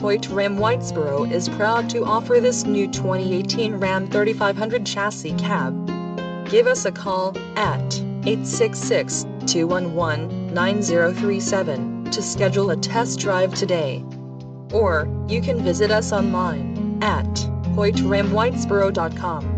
Hoyte RAM Whitesboro is proud to offer this new 2018 Ram 3500 chassis cab. Give us a call at 866-211-9037 to schedule a test drive today. Or you can visit us online at hoyteramwhitesboro.com.